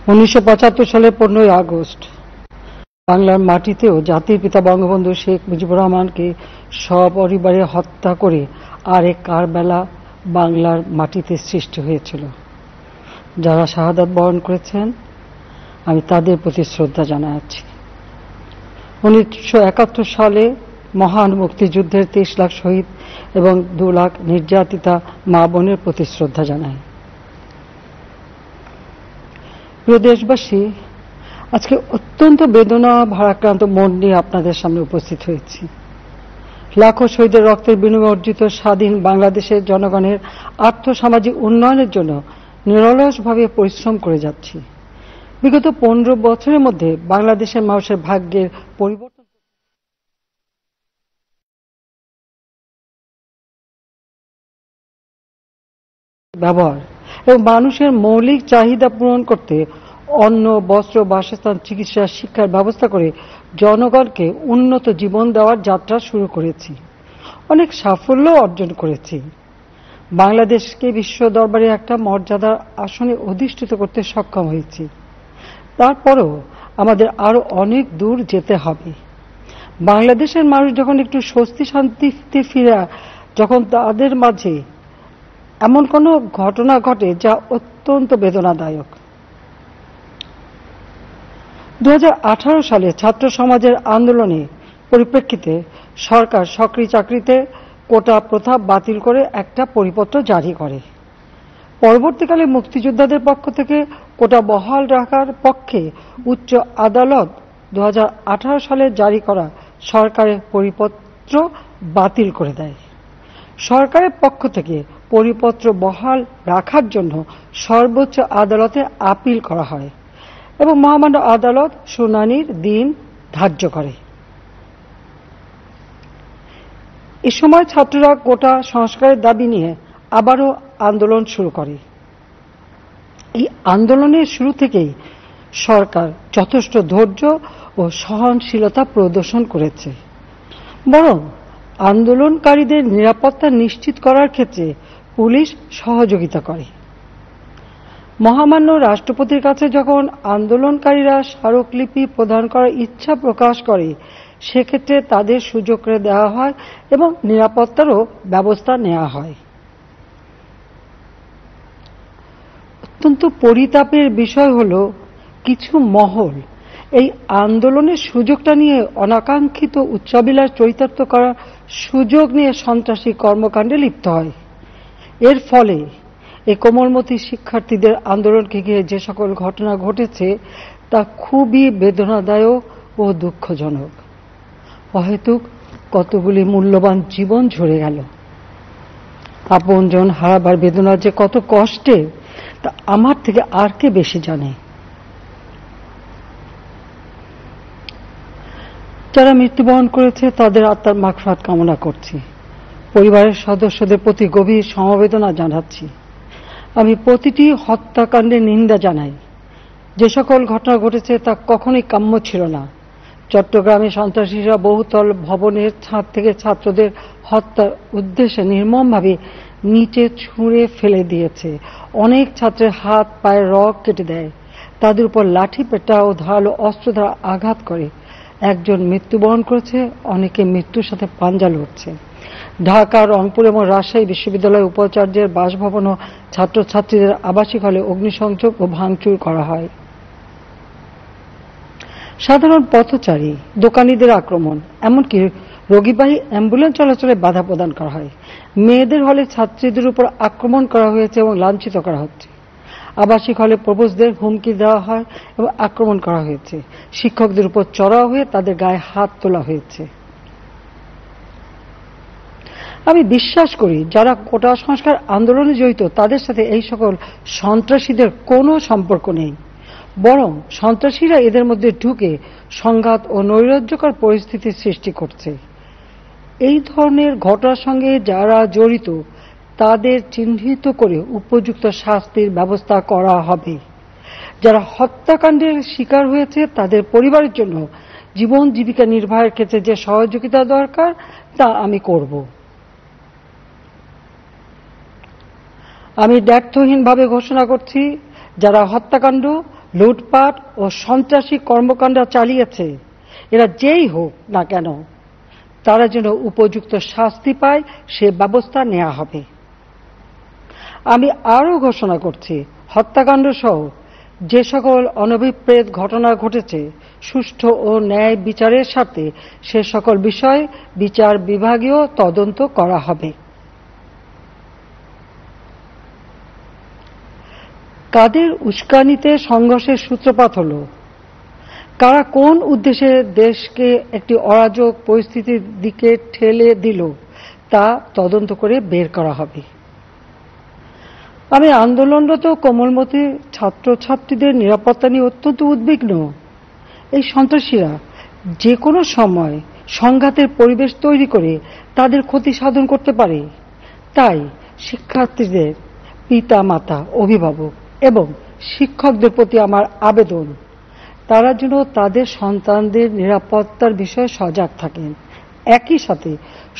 1975 সালের 15ই আগস্ট বাংলার মাটিতেও জাতির পিতা বঙ্গবন্ধু শেখ মুজিবুর রহমানকে সপরিবারে হত্যা করে আরেক কারবালা বাংলার মাটিতে সৃষ্টি হয়েছিল। যারা শাহাদাত বরণ করেছেন আমি তাদের প্রতি শ্রদ্ধা জানাচ্ছি। 1971 সালে মহান মুক্তিযুদ্ধের 23 লাখ শহীদ এবং 2 লাখ নির্যাতিতা মা বোনের প্রতি শ্রদ্ধা জানাই। প্রিয় দেশবাসী, আজকে অত্যন্ত বেদনা ভারাক্রান্ত মন নিয়ে আপনাদের সামনে উপস্থিত হয়েছি। লাখো শহীদের রক্তের বিনিময়ে অর্জিত স্বাধীন বাংলাদেশের জনগণের আর্থসামাজিক উন্নয়নের জন্য নিরলসভাবে পরিশ্রম করে যাচ্ছি। বিগত 15 বছরের মধ্যে বাংলাদেশের মানুষের ভাগ্যের পরিবর্তন ব্যবহার এবং মানুষের মৌলিক চাহিদা পূরণ করতে অন্ন, বস্ত্র, বাসস্থান, চিকিৎসা, শিক্ষার ব্যবস্থা করে জনগণকে উন্নত জীবন দেওয়ার যাত্রা শুরু করেছি। অনেক সাফল্য অর্জন করেছি। বাংলাদেশকে বিশ্ব দরবারে একটা মর্যাদার আসনে অধিষ্ঠিত করতে সক্ষম হয়েছি। তারপরও আমাদের আরো অনেক দূর যেতে হবে। বাংলাদেশের মানুষ যখন একটু স্বস্তি শান্তিতে ফিরে, যখন তাদের মাঝে এমন কোনো ঘটনা ঘটে যা অত্যন্ত বেদনাদায়ক। 2018 সালে ছাত্র সমাজের আন্দোলনে পরিপ্রেক্ষিতে সরকার সরকারি চাকরিতে কোটা প্রথা বাতিল করে একটা পরিপত্র জারি করে। পরবর্তীকালে মুক্তিযোদ্ধাদের পক্ষ থেকে কোটা বহাল রাখার পক্ষে উচ্চ আদালত 2018 সালে জারি করা সরকারের পরিপত্র বাতিল করে দেয়। সরকারের পক্ষ থেকে পরিপত্র বহাল রাখার জন্য সর্বোচ্চ আদালতে আপিল করা হয় এবং মহামান্য আদালত শুনানির দিন ধার্য করে। এ সময় ছাত্ররা কোটা সংস্কারের দাবি নিয়ে আবারও আন্দোলন শুরু করে। এই আন্দোলনের শুরু থেকেই সরকার যথেষ্ট ধৈর্য ও সহনশীলতা প্রদর্শন করেছে, বরং আন্দোলনকারীদের নিরাপত্তা নিশ্চিত করার ক্ষেত্রে পুলিশ সহযোগিতা করে। মহামান্য রাষ্ট্রপতির কাছে যখন আন্দোলনকারীরা স্মারকলিপি প্রদান করার ইচ্ছা প্রকাশ করে, সেক্ষেত্রে তাদের সুযোগ করে দেওয়া হয় এবং নিরাপত্তারও ব্যবস্থা নেওয়া হয়। অত্যন্ত পরিতাপের বিষয় হল, কিছু মহল এই আন্দোলনের সুযোগটা নিয়ে অনাকাঙ্ক্ষিত উচ্চাবিলাস চরিতার্থ করার সুযোগ নিয়ে সন্ত্রাসী কর্মকাণ্ডে লিপ্ত হয়। এর ফলে এই কোমলমতি শিক্ষার্থীদের আন্দোলনকে ঘিরে যে সকল ঘটনা ঘটেছে তা খুবই বেদনাদায়ক ও দুঃখজনক। অহেতুক কতগুলি মূল্যবান জীবন ঝরে গেল। আপনজন হারাবার বেদনা যে কত কষ্টে তা আমার থেকে আর কে বেশি জানে। যারা মৃত্যুবরণ করেছে তাদের আত্মার মাগফিরাত কামনা করছি। পরিবারের সদস্যদের প্রতি গভীর সমবেদনা জানাচ্ছি। আমি প্রতিটি হত্যাকাণ্ডের নিন্দা জানাই। যে সকল ঘটনা ঘটেছে তা কখনোই কাম্য ছিল না। চট্টগ্রামে সন্ত্রাসীরা বহুতল ভবনের ছাদ থেকে ছাত্রদের হত্যার উদ্দেশ্যে নির্মমভাবে নিচে ছুঁড়ে ফেলে দিয়েছে। অনেক ছাত্রের হাত পায়ের রগ কেটে দেয়, তাদের উপর লাঠি পেটা ও ধারালো অস্ত্র দ্বারা আঘাত করে। একজন মৃত্যুবরণ করেছে, অনেকে মৃত্যুর সাথে পাঞ্জা লড়ছে। ঢাকা, রংপুর এবং রাজশাহী বিশ্ববিদ্যালয় উপাচার্যের বাসভবন ও ছাত্রছাত্রীদের আবাসিক হলে অগ্নিসংযোগ ও ভাঙচুর করা হয়। সাধারণ পথচারী, দোকানীদের আক্রমণ, এমনকি রোগীবাহী অ্যাম্বুলেন্স চলাচলে বাধা প্রদান করা হয়। মেয়েদের হলে ছাত্রীদের উপর আক্রমণ করা হয়েছে এবং লাঞ্ছিত করা হচ্ছে। আবাসিক হলে প্রবেশদের হুমকি দেওয়া হয় এবং আক্রমণ করা হয়েছে। শিক্ষকদের উপর চড়াও হয়ে তাদের গায়ে হাত তোলা হয়েছে। আমি বিশ্বাস করি যারা কোটা সংস্কার আন্দোলনে জড়িত তাদের সাথে এই সকল সন্ত্রাসীদের কোনো সম্পর্ক নেই, বরং সন্ত্রাসীরা এদের মধ্যে ঢুকে সংঘাত ও নৈরাজ্যকর পরিস্থিতির সৃষ্টি করছে। এই ধরনের ঘটনার সঙ্গে যারা জড়িত তাদের চিহ্নিত করে উপযুক্ত শাস্তির ব্যবস্থা করা হবে। যারা হত্যাকাণ্ডের শিকার হয়েছে তাদের পরিবারের জন্য জীবন জীবিকা নির্বাহের ক্ষেত্রে যে সহযোগিতা দরকার তা আমি করব। আমি দ্ব্যর্থহীনভাবে ঘোষণা করছি, যারা হত্যাকাণ্ড লুটপাট ও সন্ত্রাসী কর্মকাণ্ড চালিয়েছে, এরা যেই হোক না কেন তারা যেন উপযুক্ত শাস্তি পায় সে ব্যবস্থা নেওয়া হবে। আমি আরও ঘোষণা করছি, হত্যাকাণ্ড সহ যে সকল অনভিপ্রেত ঘটনা ঘটেছে সুষ্ঠু ও ন্যায় বিচারের স্বার্থে সে সকল বিষয় বিচার বিভাগীয় তদন্ত করা হবে। কাদের উস্কানিতে সংঘর্ষের সূত্রপাত হল, কারা কোন উদ্দেশ্যে দেশকে একটি অরাজক পরিস্থিতির দিকে ঠেলে দিল তা তদন্ত করে বের করা হবে। আমি আন্দোলনরত কোমলমতি ছাত্রছাত্রীদের নিরাপত্তা নিয়ে অত্যন্ত উদ্বিগ্ন। এই সন্ত্রাসীরা যে কোনো সময় সংঘাতের পরিবেশ তৈরি করে তাদের ক্ষতি সাধন করতে পারে। তাই শিক্ষার্থীদের পিতা মাতা, অভিভাবক এবং শিক্ষকদের প্রতি আমার আবেদন, তারা যেন তাদের সন্তানদের নিরাপত্তার বিষয়ে সজাগ থাকেন। একই সাথে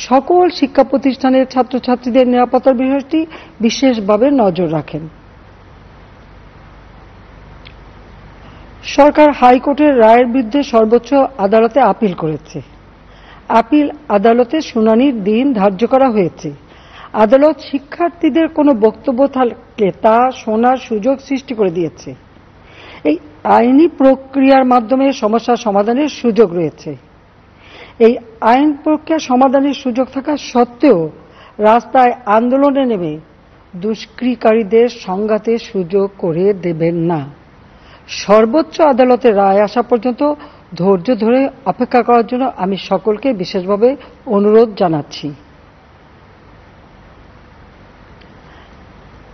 সকল শিক্ষা প্রতিষ্ঠানের ছাত্রছাত্রীদের নিরাপত্তার বিষয়টি বিশেষভাবে নজর রাখেন। সরকার হাইকোর্টের রায়ের বিরুদ্ধে সর্বোচ্চ আদালতে আপিল করেছে। আপিল আদালতে শুনানির দিন ধার্য করা হয়েছে। আদালত শিক্ষার্থীদের কোনো বক্তব্য থাকলে তা শোনার সুযোগ সৃষ্টি করে দিয়েছে। এই আইনি প্রক্রিয়ার মাধ্যমে সমস্যা সমাধানের সুযোগ রয়েছে। এই আইন প্রক্রিয়া সমাধানের সুযোগ থাকা সত্ত্বেও রাস্তায় আন্দোলনে নেমে দুষ্কৃতিকারীদের সংঘাতের সুযোগ করে দেবেন না। সর্বোচ্চ আদালতের রায় আসা পর্যন্ত ধৈর্য ধরে অপেক্ষা করার জন্য আমি সকলকে বিশেষভাবে অনুরোধ জানাচ্ছি।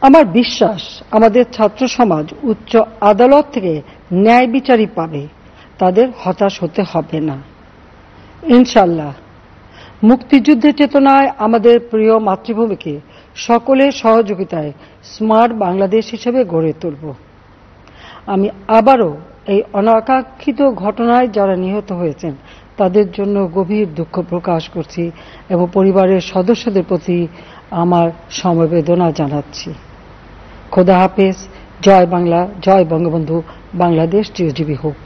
আমার বিশ্বাস, আমাদের ছাত্র সমাজ উচ্চ আদালত থেকে ন্যায় বিচারই পাবে, তাদের হতাশ হতে হবে না। ইনশাআল্লাহ মুক্তিযুদ্ধের চেতনায় আমাদের প্রিয় মাতৃভূমিকে সকলের সহযোগিতায় স্মার্ট বাংলাদেশ হিসেবে গড়ে তুলব। আমি আবারও এই অনাকাঙ্ক্ষিত ঘটনায় যারা নিহত হয়েছেন তাদের জন্য গভীর দুঃখ প্রকাশ করছি এবং পরিবারের সদস্যদের প্রতি আমার সমবেদনা জানাচ্ছি। খোদা হাফেজ। জয় বাংলা, জয় বঙ্গবন্ধু, বাংলাদেশ চিরজীবী হোক।